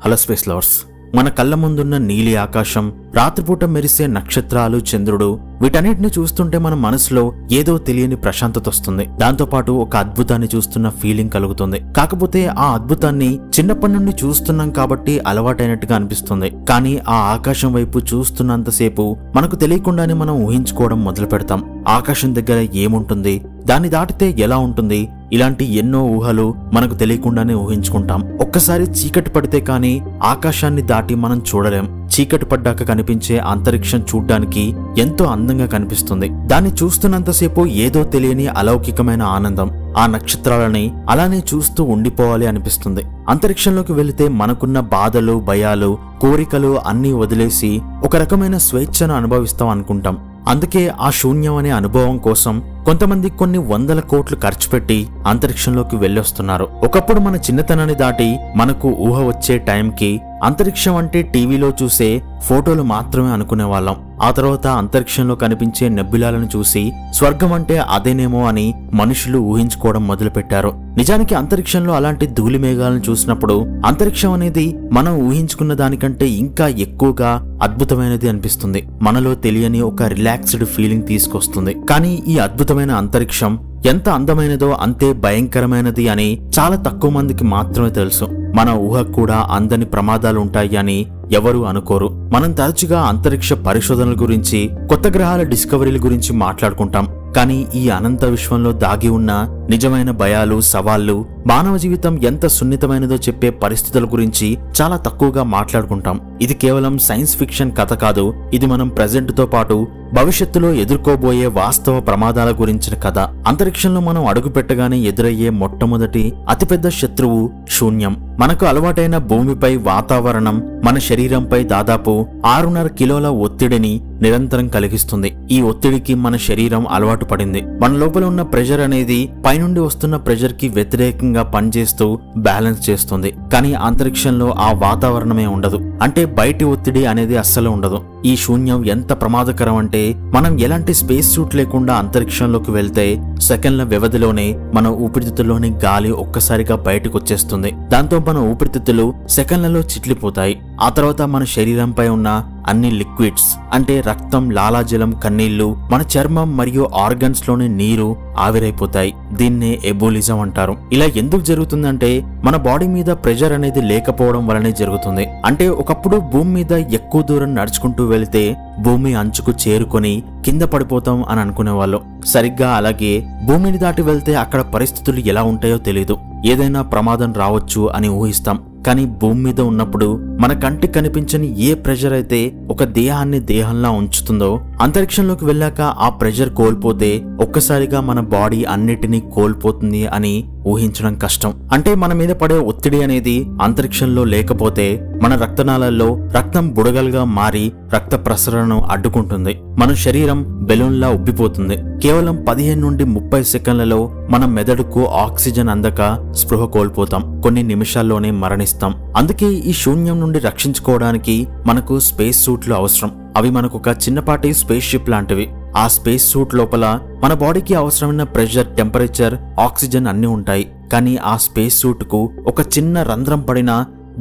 Hello space lovers, మన కళ్ళ ముందున్న నీలి ఆకాశం, రాత్రిపూట మెరిసే నక్షత్రాలు, చంద్రుడు, వీటన్నిటిని చూస్తుంటే మన మనసులో ఏదో తెలియని ప్రశాంతత వస్తుంది. దాంతోపాటు ఒక అద్భుతాన్ని చూస్తున్న ఫీలింగ్ కలుగుతుంది. కాకపోతే ఆ అద్భుతాన్ని చిన్నప్పటి నుండి చూస్తున్నాం కాబట్టి అలవాటైనట్టుగా అనిపిస్తుంది. కానీ ఆ ఆకాశం వైపు చూస్తున్నంతసేపు మనకు తెలియకుండానే మనం ఊహించుకోవడం మొదలు పెడతాం. ఆకాశం దగ్గర ఏముంటుంది, దాన్ని దాటితే ఎలా ఉంటుంది, ఇలాంటి ఎన్నో ఊహలు మనకు తెలియకుండానే ఊహించుకుంటాం. ఒక్కసారి చీకటి పడితే కానీ ఆకాశాన్ని దాటి మనం చూడలేం. చీకటి పడ్డాక కనిపించే అంతరిక్షం చూడ్డానికి ఎంతో అందంగా కనిపిస్తుంది. దాన్ని చూస్తున్నంతసేపు ఏదో తెలియని అలౌకికమైన ఆనందం. ఆ నక్షత్రాలని అలానే చూస్తూ ఉండిపోవాలి అనిపిస్తుంది. అంతరిక్షంలోకి వెళితే మనకున్న బాధలు, భయాలు, కోరికలు అన్నీ వదిలేసి ఒక రకమైన స్వేచ్ఛను అనుభవిస్తాం అనుకుంటాం. అందుకే ఆ శూన్యం అనే అనుభవం కోసం కొంతమంది కొన్ని వందల కోట్లు ఖర్చు పెట్టి అంతరిక్షంలోకి వెళ్ళొస్తున్నారు. ఒకప్పుడు మన చిన్నతనాన్ని దాటి మనకు ఊహ వచ్చే టైంకి అంతరిక్షం అంటే టీవీలో చూసే ఫోటోలు మాత్రమే అనుకునేవాళ్ళం. ఆ తర్వాత అంతరిక్షంలో కనిపించే నెబ్యులాలను చూసి స్వర్గం అంటే అదేనేమో అని మనుషులు ఊహించుకోవడం మొదలుపెట్టారు. నిజానికి అంతరిక్షంలో అలాంటి ధూళి మేఘాలను చూసినప్పుడు అంతరిక్షం అనేది మనం ఊహించుకున్న దానికంటే ఇంకా ఎక్కువగా అద్భుతమైనది అనిపిస్తుంది. మనలో తెలియని ఒక రిలాక్స్డ్ ఫీలింగ్ తీసుకొస్తుంది. కానీ ఈ అద్భుతమైన అంతరిక్షం ఎంత అందమైనదో అంతే భయంకరమైనది అని చాలా తక్కువ మందికి మాత్రమే తెలుసు. మన ఊహకు కూడా అందని ప్రమాదాలు ఉంటాయి అని ఎవరూ అనుకోరు. మనం తరచుగా అంతరిక్ష పరిశోధనల గురించి, కొత్త గ్రహాల డిస్కవరీల గురించి మాట్లాడుకుంటాం. కానీ ఈ అనంత విశ్వంలో దాగి ఉన్న నిజమైన భయాలు, సవాళ్లు, మానవ జీవితం ఎంత సున్నితమైనదో చెప్పే పరిస్థితుల గురించి చాలా తక్కువగా మాట్లాడుకుంటాం. ఇది కేవలం సైన్స్ ఫిక్షన్ కథ కాదు. ఇది మనం ప్రెజెంట్ తో పాటు భవిష్యత్తులో ఎదుర్కోబోయే వాస్తవ ప్రమాదాల గురించిన కథ. అంతరిక్షంలో మనం అడుగు పెట్టగానే ఎదురయ్యే మొట్టమొదటి అతిపెద్ద శత్రువు శూన్యం. మనకు అలవాటైన భూమిపై వాతావరణం మన శరీరంపై దాదాపు 6.5 కిలోల ఒత్తిడిని నిరంతరం కలిగిస్తుంది. ఈ ఒత్తిడికి మన శరీరం అలవాటు పడింది. మన లోపల ఉన్న ప్రెషర్ అనేది పైనుండి వస్తున్న ప్రెషర్ కి వ్యతిరేకంగా పనిచేస్తూ బ్యాలెన్స్ చేస్తుంది. కానీ అంతరిక్షంలో ఆ వాతావరణమే ఉండదు. అంటే బయటి ఒత్తిడి అనేది అస్సలు ఉండదు. ఈ శూన్యం ఎంత ప్రమాదకరం అంటే మనం ఎలాంటి స్పేస్ సూట్ లేకుండా అంతరిక్షంలోకి వెళ్తే సెకండ్ల వ్యవధిలోనే మన ఊపిరితిత్తుల్లోని గాలి ఒక్కసారిగా బయటకు వచ్చేస్తుంది. దాంతో మన ఊపిరితిత్తులు సెకండ్లలో చిట్లిపోతాయి. ఆ తర్వాత మన శరీరంపై ఉన్న అన్ని లిక్విడ్స్ అంటే రక్తం, లాలాజలం, కన్నీళ్లు, మన చర్మం మరియు ఆర్గన్స్ లోని నీరు ఆవిరైపోతాయి. దీన్నే ఎబోలిజం అంటారు. ఇలా ఎందుకు జరుగుతుందంటే మన బాడీ మీద ప్రెషర్ అనేది లేకపోవడం వల్లనే జరుగుతుంది. అంటే ఒకప్పుడు భూమి మీద ఎక్కువ దూరం నడుచుకుంటూ వెళితే భూమి అంచుకు చేరుకొని కింద పడిపోతాం అని అనుకునేవాళ్ళు. సరిగ్గా అలాగే భూమిని దాటి వెళ్తే అక్కడ పరిస్థితులు ఎలా ఉంటాయో తెలీదు. ఏదైనా ప్రమాదం రావచ్చు అని ఊహిస్తాం. కానీ భూమి మీద ఉన్నప్పుడు మన కంటికి కనిపించని ఏ ప్రెషర్ అయితే ఒక దేహాన్ని దేహంలా ఉంచుతుందో, అంతరిక్షంలోకి వెళ్ళాక ఆ ప్రెషర్ కోల్పోతే ఒక్కసారిగా మన బాడీ అన్నిటినీ కోల్పోతుంది అని ఊహించడం కష్టం. అంటే మన మీద పడే ఒత్తిడి అనేది అంతరిక్షంలో లేకపోతే మన రక్తనాళాల్లో రక్తం బుడగలుగా మారి రక్త ప్రసరణను అడ్డుకుంటుంది. మన శరీరం బెలూన్లా ఉబ్బిపోతుంది. కేవలం 15 నుండి 30 సెకండ్లలో మన మెదడుకు ఆక్సిజన్ అందక స్పృహ కోల్పోతాం. కొన్ని నిమిషాల్లోనే మరణిస్తాం. అందుకే ఈ శూన్యం నుండి రక్షించుకోవడానికి మనకు స్పేస్ సూట్లు అవసరం. అవి మనకు ఒక చిన్నపాటి స్పేస్ షిప్ లాంటివి. ఆ స్పేస్ సూట్ లోపల మన బాడీకి అవసరమైన ప్రెషర్, టెంపరేచర్, ఆక్సిజన్ అన్నీ ఉంటాయి. కానీ ఆ స్పేస్ సూట్ కు ఒక చిన్న రంధ్రం పడినా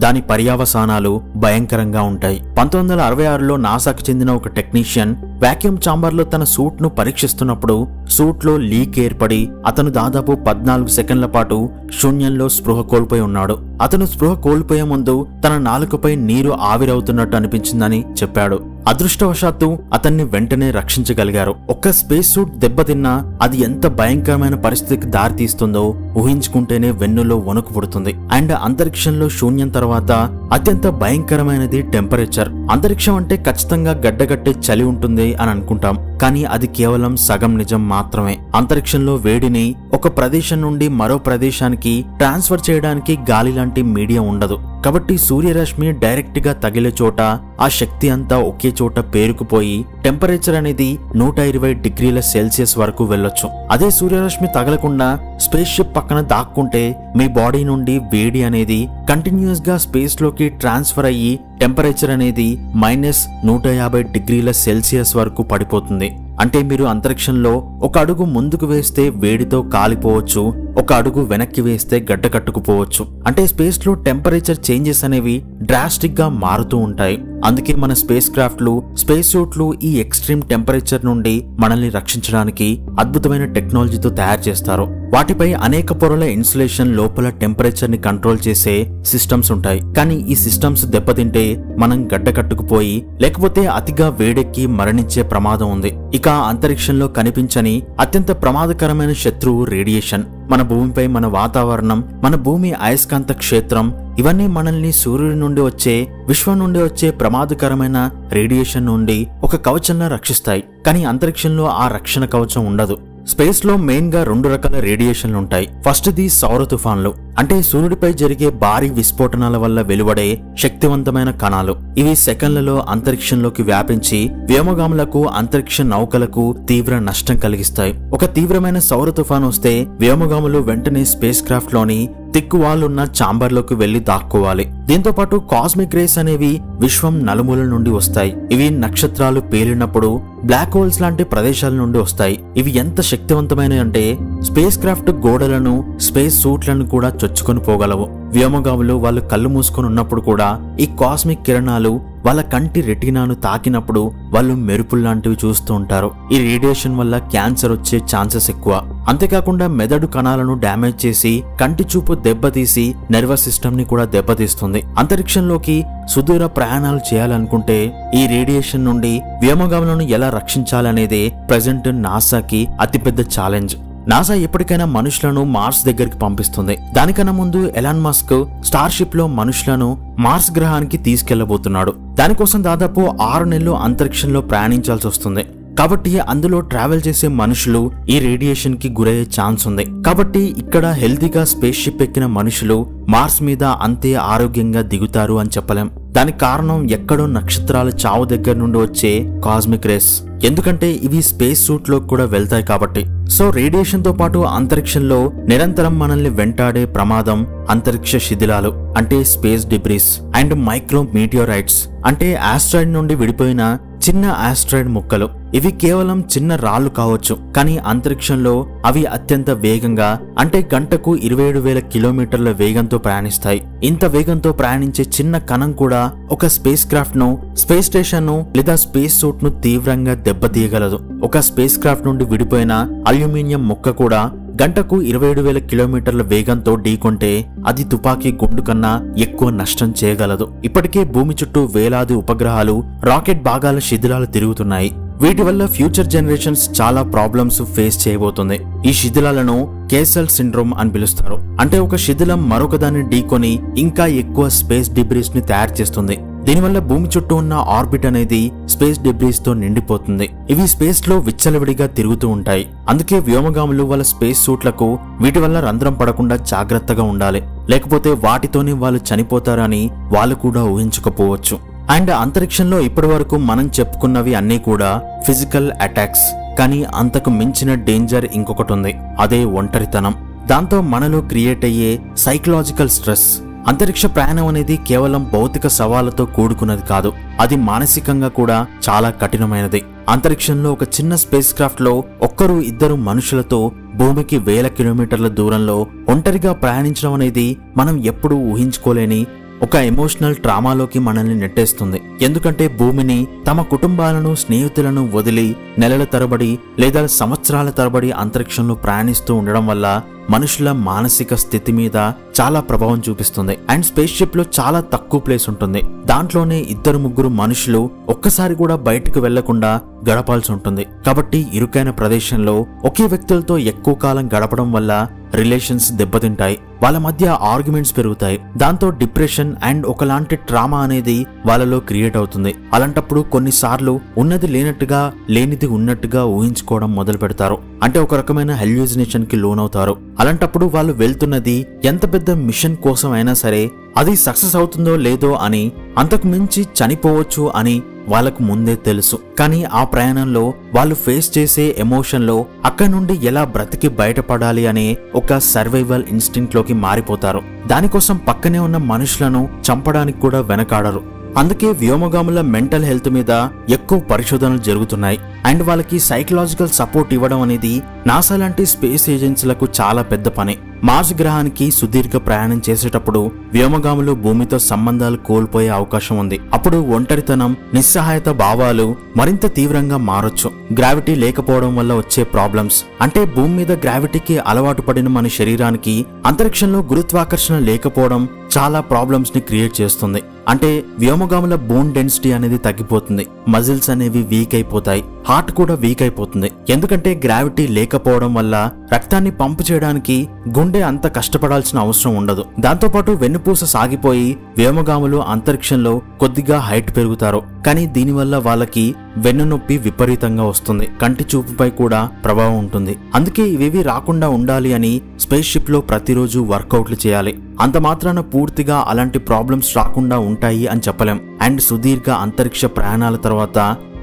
దాని పర్యవసానాలు భయంకరంగా ఉంటాయి. 1966లో నాసాకు చెందిన ఒక టెక్నీషియన్ వాక్యూమ్ ఛాంబర్ లో తన సూట్ ను పరీక్షిస్తున్నప్పుడు సూట్ లో లీక్ ఏర్పడి అతను దాదాపు 14 సెకండ్ల పాటు శూన్యంలో స్పృహ కోల్పోయి ఉన్నాడు. అతను స్పృహ కోల్పోయే ముందు తన నాలుకపై నీరు ఆవిరవుతున్నట్టు అనిపించిందని చెప్పాడు. అదృష్టవశాత్తు అతన్ని వెంటనే రక్షించగలిగారు. ఒక్క స్పేస్ సూట్ దెబ్బతిన్నా అది ఎంత భయంకరమైన పరిస్థితికి దారితీస్తుందో ఊహించుకుంటేనే వెన్నులో వణుకు పుడుతుంది. అండ్ అంతరిక్షంలో శూన్యం తర్వాత అత్యంత భయంకరమైనది టెంపరేచర్. అంతరిక్షం అంటే ఖచ్చితంగా గడ్డగట్టే చలి ఉంటుంది అని అనుకుంటాం. కానీ అది కేవలం సగం నిజం మాత్రమే. అంతరిక్షంలో వేడిని ఒక ప్రదేశం నుండి మరో ప్రదేశానికి ట్రాన్స్ఫర్ చేయడానికి గాలి లాంటి మీడియం ఉండదు. కాబట్టి సూర్యరశ్మి డైరెక్ట్ గా తగిలే చోట ఆ శక్తి అంతా ఒకే చోట పేరుకుపోయి టెంపరేచర్ అనేది 120 డిగ్రీల సెల్సియస్ వరకు వెళ్ళొచ్చు. అదే సూర్యరశ్మి తగలకుండా స్పేస్ షిప్ పక్కన దాక్కుంటే మీ బాడీ నుండి వేడి అనేది కంటిన్యూస్ గా స్పేస్ లోకి ట్రాన్స్ఫర్ అయ్యి టెంపరేచర్ అనేది -150 డిగ్రీల సెల్సియస్ వరకు పడిపోతుంది. అంటే మీరు అంతరిక్షంలో ఒక అడుగు ముందుకు వేస్తే వేడితో కాలిపోవచ్చు, ఒక అడుగు వెనక్కి వేస్తే గడ్డ కట్టుకుపోవచ్చు. అంటే స్పేస్ లో టెంపరేచర్ చేంజెస్ అనేవి డ్రాస్టిక్ గా మారుతూ ఉంటాయి. అందుకే మన స్పేస్ క్రాఫ్ట్లు, స్పేస్ సూట్లు ఈ ఎక్స్ట్రీమ్ టెంపరేచర్ నుండి మనల్ని రక్షించడానికి అద్భుతమైన టెక్నాలజీతో తయారు చేస్తారు. వాటిపై అనేక పొరల ఇన్సులేషన్ లోపల టెంపరేచర్ ని కంట్రోల్ చేసే సిస్టమ్స్ ఉంటాయి. కానీ ఈ సిస్టమ్స్ దెబ్బతింటే మనం గడ్డ కట్టుకుపోయి లేకపోతే అతిగా వేడెక్కి మరణించే ప్రమాదం ఉంది. ఇక అంతరిక్షంలో కనిపించని అత్యంత ప్రమాదకరమైన శత్రువు రేడియేషన్. మన భూమిపై మన వాతావరణం, మన భూమి అయస్కాంత క్షేత్రం ఇవన్నీ మనల్ని సూర్యుడి నుండి వచ్చే, విశ్వం నుండి వచ్చే ప్రమాదకరమైన రేడియేషన్ నుండి ఒక కవచంలా రక్షిస్తాయి. కానీ అంతరిక్షంలో ఆ రక్షణ కవచం ఉండదు. స్పేస్ లో మెయిన్ గా 2 రకాల రేడియేషన్లు ఉంటాయి. ఫస్ట్ ది సౌర తుఫాన్లు, అంటే సూర్యుడిపై జరిగే భారీ విస్ఫోటనాల వల్ల వెలువడే శక్తివంతమైన కణాలు. ఇవి సెకండ్లలో అంతరిక్షంలోకి వ్యాపించి వ్యోమగాములకు, అంతరిక్ష నౌకలకు తీవ్ర నష్టం కలిగిస్తాయి. ఒక తీవ్రమైన సౌర తుఫాన్ వస్తే వ్యోమగాములు వెంటనే స్పేస్ క్రాఫ్ట్ లోని తిక్కువాలున్న చాంబర్లోకి వెళ్లి దాక్కోవాలి. దీంతో పాటు కాస్మిక్ రేస్ అనేవి విశ్వం నలుమూలల నుండి వస్తాయి. ఇవి నక్షత్రాలు పేలినప్పుడు బ్లాక్ హోల్స్ లాంటి ప్రదేశాల నుండి వస్తాయి. ఇవి ఎంత శక్తివంతమైనవి అంటే స్పేస్ క్రాఫ్ట్ గోడలను, స్పేస్ సూట్లను కూడా చొచ్చుకొని పోగలవు. వ్యోమగాములు వాళ్ళు కళ్ళు మూసుకొని ఉన్నప్పుడు కూడా ఈ కాస్మిక్ కిరణాలు వాళ్ళ కంటి రెటీనాను తాకినప్పుడు వాళ్ళు మెరుపుల్లాంటివి చూస్తూ ఉంటారు. ఈ రేడియేషన్ వల్ల క్యాన్సర్ వచ్చే ఛాన్సెస్ ఎక్కువ. అంతేకాకుండా మెదడు కణాలను డ్యామేజ్ చేసి కంటి చూపు దెబ్బతీసి నర్వస్ సిస్టమ్ ని కూడా దెబ్బతీస్తుంది. అంతరిక్షంలోకి సుదూర ప్రయాణాలు చేయాలనుకుంటే ఈ రేడియేషన్ నుండి వ్యోమగాములను ఎలా రక్షించాలనేదే ప్రెజెంట్ నాసాకి అతిపెద్ద ఛాలెంజ్. నాసా ఎప్పటికైనా మనుషులను మార్స్ దగ్గరికి పంపిస్తుంది. దానికన్నా ముందు ఎలాన్ మస్క్ స్టార్షిప్ లో మనుషులను మార్స్ గ్రహానికి తీసుకెళ్లబోతున్నాడు. దానికోసం దాదాపు 6 నెలలు అంతరిక్షంలో ప్రయాణించాల్సి వస్తుంది. కాబట్టి అందులో ట్రావెల్ చేసే మనుషులు ఈ రేడియేషన్ కి గురయ్యే ఛాన్స్ ఉంది. కాబట్టి ఇక్కడ హెల్తీగా స్పేస్ షిప్ ఎక్కిన మనుషులు మార్స్ మీద అంతే ఆరోగ్యంగా దిగుతారు అని చెప్పలేం. దానికి కారణం ఎక్కడో నక్షత్రాల చావు దగ్గర నుండి వచ్చే కాస్మిక్ రేస్. ఎందుకంటే ఇవి స్పేస్ సూట్ లో కూడా వెళ్తాయి కాబట్టి. సో రేడియేషన్ తో పాటు అంతరిక్షంలో నిరంతరం మనల్ని వెంటాడే ప్రమాదం అంతరిక్ష శిథిలాలు, అంటే స్పేస్ డిబ్రీస్, అండ్ మైక్రో మీటియోరైట్స్, అంటే ఆస్ట్రాయిడ్ నుండి విడిపోయిన చిన్న ఆస్ట్రాయిడ్ ముక్కలు. ఇవి కేవలం చిన్న రాళ్లు కావచ్చు, కానీ అంతరిక్షంలో అవి అత్యంత వేగంగా, అంటే గంటకు 27,000 కిలోమీటర్ల వేగంతో ప్రయాణిస్తాయి. ఇంత వేగంతో ప్రయాణించే చిన్న కణం కూడా ఒక స్పేస్ క్రాఫ్ట్ ను, స్పేస్ స్టేషన్ ను లేదా స్పేస్ సూట్ ను తీవ్రంగా దెబ్బతీయగలదు. ఒక స్పేస్ క్రాఫ్ట్ నుండి విడిపోయిన అల్యూమినియం ముక్క కూడా గంటకు 27,000 కిలోమీటర్ల వేగంతో ఢీకొంటే అది తుపాకీ గుండు కన్నా ఎక్కువ నష్టం చేయగలదు. ఇప్పటికే భూమి చుట్టూ వేలాది ఉపగ్రహాలు, రాకెట్ భాగాల శిథిలాలు తిరుగుతున్నాయి. వీటి వల్ల ఫ్యూచర్ జనరేషన్స్ చాలా ప్రాబ్లమ్స్ ఫేస్ చేయబోతుంది. ఈ శిథిలాలను కేసల్ సిండ్రోమ్ అని పిలుస్తారు. అంటే ఒక శిథిలం మరొక దాన్ని ఢీకొని ఇంకా ఎక్కువ స్పేస్ డిబ్రీస్ ని తయారు చేస్తుంది. దీనివల్ల భూమి చుట్టూ ఉన్న ఆర్బిట్ అనేది స్పేస్ డిబ్రీస్ తో నిండిపోతుంది. ఇవి స్పేస్ లో విచ్చలవిడిగా తిరుగుతూ ఉంటాయి. అందుకే వ్యోమగాములు వాళ్ళ స్పేస్ సూట్లకు వీటి వల్ల రంధ్రం పడకుండా జాగ్రత్తగా ఉండాలి. లేకపోతే వాటితోనే వాళ్ళు చనిపోతారని వాళ్ళు కూడా ఊహించకపోవచ్చు. అండ్ అంతరిక్షంలో ఇప్పటి వరకు మనం చెప్పుకున్నవి అన్నీ కూడా ఫిజికల్ అటాక్స్. కానీ అంతకు మించిన డేంజర్ ఇంకొకటి ఉంది, అదే ఒంటరితనం. దాంతో మనలో క్రియేట్ అయ్యే సైకలాజికల్ స్ట్రెస్. అంతరిక్ష ప్రయాణం అనేది కేవలం భౌతిక సవాళ్లతో కూడుకున్నది కాదు, అది మానసికంగా కూడా చాలా కఠినమైనది. అంతరిక్షంలో ఒక చిన్న స్పేస్ క్రాఫ్ట్ లో 1-2 మనుషులతో భూమికి 1000 కిలోమీటర్ల దూరంలో ఒంటరిగా ప్రయాణించడం అనేది మనం ఎప్పుడూ ఊహించుకోలేని ఒక ఎమోషనల్ ట్రామాలోకి మనల్ని నెట్టేస్తుంది. ఎందుకంటే భూమిని, తమ కుటుంబాలను, స్నేహితులను వదిలి నెలల తరబడి లేదా సంవత్సరాల తరబడి అంతరిక్షంలో ప్రయాణిస్తూ ఉండడం వల్ల మనుషుల మానసిక స్థితి మీద చాలా ప్రభావం చూపిస్తుంది. అండ్ స్పేస్ షిప్ లో చాలా తక్కువ ప్లేస్ ఉంటుంది. దాంట్లోనే 2-3 మనుషులు ఒక్కసారి కూడా బయటకు వెళ్లకుండా గడపాల్సి ఉంటుంది. కాబట్టి ఇరుకైన ప్రదేశంలో ఒకే వ్యక్తులతో ఎక్కువ కాలం గడపడం వల్ల రిలేషన్స్ దెబ్బతింటాయి, వాళ్ళ మధ్య ఆర్గ్యుమెంట్స్ పెరుగుతాయి. దాంతో డిప్రెషన్ అండ్ ఒకలాంటి ట్రామా అనేది వాళ్ళలో క్రియేట్ అవుతుంది. అలాంటప్పుడు కొన్నిసార్లు ఉన్నది లేనట్టుగా, లేనిది ఉన్నట్టుగా ఊహించుకోవడం మొదలు పెడతారు. అంటే ఒక రకమైన హెల్యూజినేషన్ కి లోనవుతారు. అలాంటప్పుడు వాళ్ళు వెళ్తున్నది ఎంత పెద్ద మిషన్ కోసం అయినా సరే అది సక్సెస్ అవుతుందో లేదో అని, అంతకు మించి చనిపోవచ్చు అని వాళ్ళకు ముందే తెలుసు. కానీ ఆ ప్రయాణంలో వాళ్ళు ఫేస్ చేసే ఎమోషన్ లో అక్కడి నుండి ఎలా బ్రతికి బయటపడాలి అనే ఒక సర్వైవల్ ఇన్స్టింక్ట్ లోకి మారిపోతారు. దానికోసం పక్కనే ఉన్న మనుషులను చంపడానికి కూడా వెనకాడరు. అందుకే వ్యోమగాముల మెంటల్ హెల్త్ మీద ఎక్కువ పరిశోధనలు జరుగుతున్నాయి. అండ్ వాళ్ళకి సైకలాజికల్ సపోర్ట్ ఇవ్వడం అనేది నాసా లాంటి స్పేస్ ఏజెన్సీలకు చాలా పెద్ద పని. మార్స్ గ్రహానికి సుదీర్ఘ ప్రయాణం చేసేటప్పుడు వ్యోమగాములు భూమితో సంబంధాలు కోల్పోయే అవకాశం ఉంది. అప్పుడు ఒంటరితనం, నిస్సహాయత భావాలు మరింత తీవ్రంగా మారొచ్చు. గ్రావిటీ లేకపోవడం వల్ల వచ్చే ప్రాబ్లమ్స్ అంటే భూమి మీద గ్రావిటీకి అలవాటు పడిన మన శరీరానికి అంతరిక్షంలో గురుత్వాకర్షణ లేకపోవడం చాలా ప్రాబ్లమ్స్ ని క్రియేట్ చేస్తుంది. అంటే వ్యోమగాముల బోన్ డెన్సిటీ అనేది తగ్గిపోతుంది, మజిల్స్ అనేవి వీక్ అయిపోతాయి, హార్ట్ కూడా వీక్ అయిపోతుంది. ఎందుకంటే గ్రావిటీ లేకపోవడం వల్ల రక్తాన్ని పంపు చేయడానికి గుండె అంత కష్టపడాల్సిన అవసరం ఉండదు. దాంతోపాటు వెన్నుపూస సాగిపోయి వ్యోమగాములు అంతరిక్షంలో కొద్దిగా హైట్ పెరుగుతారు. కానీ దీనివల్ల వాళ్ళకి వెన్నునొప్పి విపరీతంగా వస్తుంది, కంటి చూపుపై కూడా ప్రభావం ఉంటుంది. అందుకే ఇవేవి రాకుండా ఉండాలి అని స్పేస్ షిప్ లో ప్రతిరోజు వర్కౌట్లు చేయాలి. అంత మాత్రాన పూర్తిగా అలాంటి ప్రాబ్లమ్స్ రాకుండా ఉంటాయి అని చెప్పలేం. అండ్ సుదీర్ఘ అంతరిక్ష ప్రయాణాల తర్వాత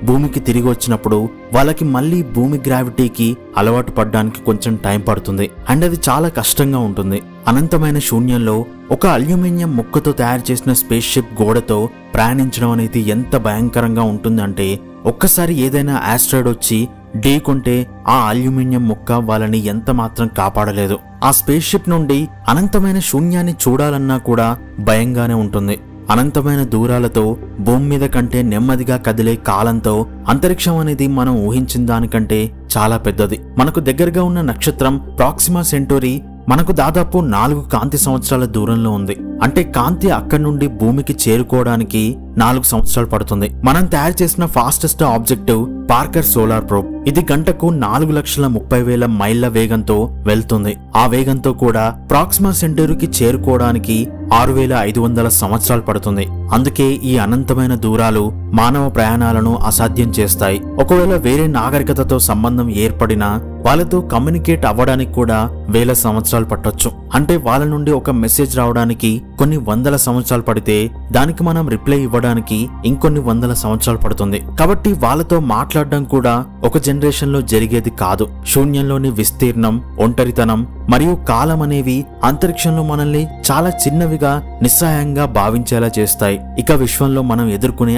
భూమికి తిరిగి వచ్చినప్పుడు వాళ్ళకి మళ్ళీ భూమి గ్రావిటీకి అలవాటు పడడానికి కొంచెం టైం పడుతుంది. అండ్ అది చాలా కష్టంగా ఉంటుంది. అనంతమైన శూన్యంలో ఒక అల్యూమినియం ముక్కతో తయారు చేసిన స్పేస్ షిప్ గోడతో ప్రయాణించడం అనేది ఎంత భయంకరంగా ఉంటుందంటే ఒక్కసారి ఏదైనా ఆస్ట్రాయిడ్ వచ్చి ఢీకొంటే ఆ అల్యూమినియం ముక్క వాళ్ళని ఎంత మాత్రం కాపాడలేదు. ఆ స్పేస్ షిప్ నుండి అనంతమైన శూన్యాన్ని చూడాలన్నా కూడా భయంగానే ఉంటుంది. అనంతమైన దూరాలతో భూమి మీద కంటే నెమ్మదిగా కదిలే కాలంతో అంతరిక్షం అనేది మనం ఊహించిన దానికంటే చాలా పెద్దది. మనకు దగ్గరగా ఉన్న నక్షత్రం ప్రాక్సిమా సెంటోరీ మనకు దాదాపు 4 కాంతి సంవత్సరాల దూరంలో ఉంది. అంటే కాంతి అక్కడి నుండి భూమికి చేరుకోవడానికి 4 సంవత్సరాలు పడుతుంది. మనం తయారు చేసిన fastest objective Parker solar probe. ఇది గంటకు 4,30,000 మైళ్ల వేగంతో వెళ్తుంది. ఆ వేగంతో కూడా ప్రాక్సిమా సెంటోరీకి చేరుకోవడానికి 6,500 సంవత్సరాలు పడుతుంది. అందుకే ఈ అనంతమైన దూరాలు మానవ ప్రయాణాలను అసాధ్యం చేస్తాయి. ఒకవేళ వేరే నాగరికతతో సంబంధం ఏర్పడినా వాళ్ళతో కమ్యూనికేట్ అవ్వడానికి కూడా 1000 సంవత్సరాలు పట్టొచ్చు. అంటే వాళ్ళ నుండి ఒక మెసేజ్ రావడానికి కొన్ని 100 సంవత్సరాలు పడితే దానికి మనం రిప్లై ఇవ్వడానికి ఇంకొన్ని 100 సంవత్సరాలు పడుతుంది. కాబట్టి వాళ్ళతో మాట్లాడడం కూడా ఒక జనరేషన్ లో జరిగేది కాదు. శూన్యంలోని విస్తీర్ణం, ఒంటరితనం మరియు కాలం అనేవి అంతరిక్షంలో మనల్ని చాలా చిన్నవిగా, నిస్సహాయంగా భావించేలా చేస్తాయి. ఇక విశ్వంలో మనం ఎదుర్కొనే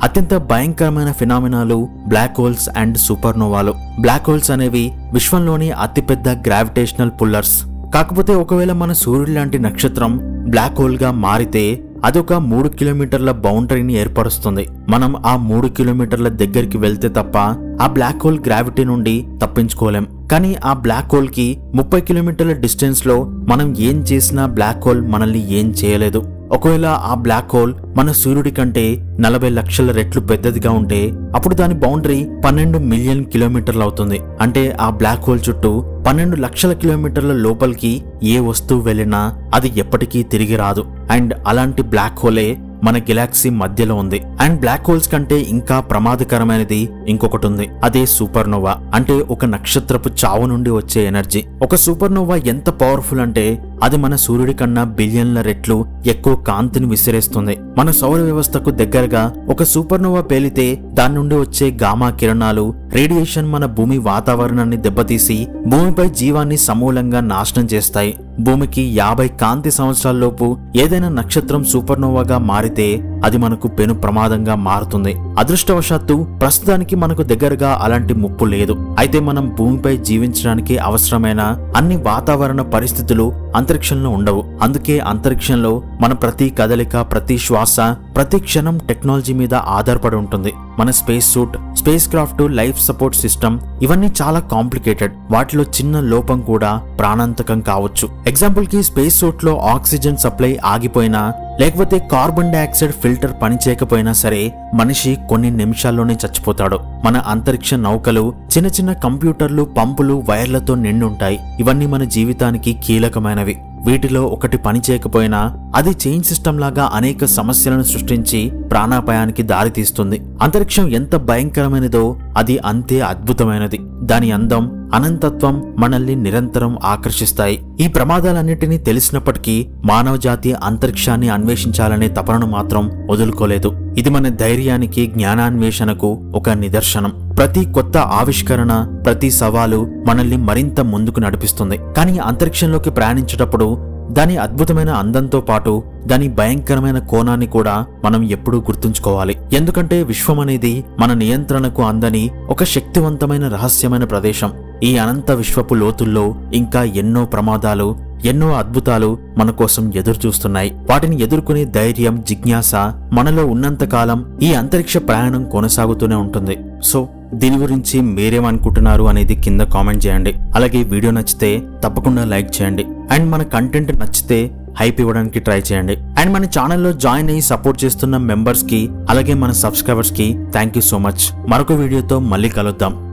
అత్యంత భయంకరమైన ఫినామినాలు బ్లాక్ హోల్స్ అండ్ సూపర్నోవాలు. బ్లాక్ హోల్స్ అనేవి విశ్వంలోని అతిపెద్ద గ్రావిటేషనల్ పుల్లర్స్. కాకపోతే ఒకవేళ మన సూర్యుడు లాంటి నక్షత్రం బ్లాక్ హోల్ గా మారితే అదొక 3 కిలోమీటర్ల బౌండరీని ఏర్పరుస్తుంది. మనం ఆ 3 కిలోమీటర్ల దగ్గరికి వెళ్తే తప్ప ఆ బ్లాక్ హోల్ గ్రావిటీ నుండి తప్పించుకోలేం. కానీ ఆ బ్లాక్ హోల్ కి 30 కిలోమీటర్ల డిస్టెన్స్ లో మనం ఏం చేసినా బ్లాక్ హోల్ మనల్ని ఏం చేయలేదు. ఒకవేళ ఆ బ్లాక్ హోల్ మన సూర్యుడి కంటే 40 లక్షల రెట్లు పెద్దదిగా ఉంటే అప్పుడు దాని బౌండరీ 12 మిలియన్ కిలోమీటర్లు అవుతుంది. అంటే ఆ బ్లాక్ హోల్ చుట్టూ 12 లక్షల కిలోమీటర్ల లోపలికి ఏ వస్తువు వెళ్ళినా అది ఎప్పటికీ తిరిగి రాదు. అండ్ అలాంటి బ్లాక్ హోలే మన గెలాక్సీ మధ్యలో ఉంది. అండ్ బ్లాక్ హోల్స్ కంటే ఇంకా ప్రమాదకరమైనది ఇంకొకటి ఉంది. అదే సూపర్నోవా. అంటే ఒక నక్షత్రపు చావు నుండి వచ్చే ఎనర్జీ. ఒక సూపర్నోవా ఎంత పవర్ఫుల్ అంటే అది మన సూర్యుడి కన్నా బిలియన్ల రెట్లు ఎక్కువ కాంతిని విసిరేస్తుంది. మన సౌర వ్యవస్థకు దగ్గరగా ఒక సూపర్నోవా పేలితే దాని నుండి వచ్చే గామా కిరణాలు, రేడియేషన్ మన భూమి వాతావరణాన్ని దెబ్బతీసి భూమిపై జీవాన్ని సమూలంగా నాశనం చేస్తాయి. భూమికి 50 కాంతి సంవత్సరాల్లోపు ఏదైనా నక్షత్రం సూపర్నోవాగా మారితే అది మనకు పెను ప్రమాదంగా మారుతుంది. అదృష్టవశాత్తు ప్రస్తుతానికి మనకు దగ్గరగా అలాంటి ముప్పు లేదు. అయితే మనం భూమిపై జీవించడానికి అవసరమైన అన్ని వాతావరణ పరిస్థితులు అంతరిక్షంలో ఉండవు. అందుకే అంతరిక్షంలో మన ప్రతి కదలిక, ప్రతి శ్వాస, ప్రతి క్షణం టెక్నాలజీ మీద ఆధారపడి ఉంటుంది. మన space suit, space craft, life support system ఇవన్నీ చాలా కాంప్లికేటెడ్. వాటిలో చిన్న లోపం కూడా ప్రాణాంతకం కావచ్చు. ఎగ్జాంపుల్ కి స్పేస్ సూట్ లో ఆక్సిజన్ సప్లై ఆగిపోయినా లేకపోతే కార్బన్ డైఆక్సైడ్ ఫిల్టర్ పనిచేయకపోయినా సరే మనిషి కొన్ని నిమిషాల్లోనే చచ్చిపోతాడు. మన అంతరిక్ష నౌకలు చిన్న చిన్న కంప్యూటర్లు, పంపులు, వైర్లతో నిండుంటాయి. ఇవన్నీ మన జీవితానికి కీలకమైనవి. వీటిలో ఒకటి పని చేయకపోయినా అది చైన్ సిస్టమ్ లాగా అనేక సమస్యలను సృష్టించి ప్రాణాపాయానికి దారితీస్తుంది. అంతరిక్షం ఎంత భయంకరమైనదో అది అంతే అద్భుతమైనది. దాని అందం, అనంతత్వం మనల్ని నిరంతరం ఆకర్షిస్తాయి. ఈ ప్రమాదాలన్నిటినీ తెలిసినప్పటికీ మానవ జాతి అంతరిక్షాన్ని అన్వేషించాలనే తపనను మాత్రం వదులుకోలేదు. ఇది మన ధైర్యానికి, జ్ఞానాన్వేషణకు ఒక నిదర్శనం. ప్రతి కొత్త ఆవిష్కరణ, ప్రతి సవాలు మనల్ని మరింత ముందుకు నడిపిస్తుంది. కానీ అంతరిక్షంలోకి ప్రయాణించేటప్పుడు దాని అద్భుతమైన అందంతో పాటు దాని భయంకరమైన కోణాన్ని కూడా మనం ఎప్పుడూ గుర్తుంచుకోవాలి. ఎందుకంటే విశ్వం అనేది మన నియంత్రణకు అందని ఒక శక్తివంతమైన రహస్యమైన ప్రదేశం. ఈ అనంత విశ్వపు లోతుల్లో ఇంకా ఎన్నో ప్రమాదాలు, ఎన్నో అద్భుతాలు మన కోసం ఎదురు చూస్తున్నాయి. వాటిని ఎదుర్కొనే ధైర్యం, జిజ్ఞాస మనలో ఉన్నంతకాలం ఈ అంతరిక్ష ప్రయాణం కొనసాగుతూనే ఉంటుంది. సో దీని గురించి మీరేమనుకుంటున్నారు అనేది కింద కామెంట్ చేయండి. అలాగే వీడియో నచ్చితే తప్పకుండా లైక్ చేయండి. అండ్ మన కంటెంట్ నచ్చితే హైప్ ఇవ్వడానికి ట్రై చేయండి. అండ్ మన ఛానల్లో జాయిన్ అయ్యి సపోర్ట్ చేస్తున్న మెంబర్స్ కి అలాగే మన సబ్స్క్రైబర్స్ కి థ్యాంక్ యూ సో మచ్. మరొక వీడియోతో మళ్ళీ కలుద్దాం.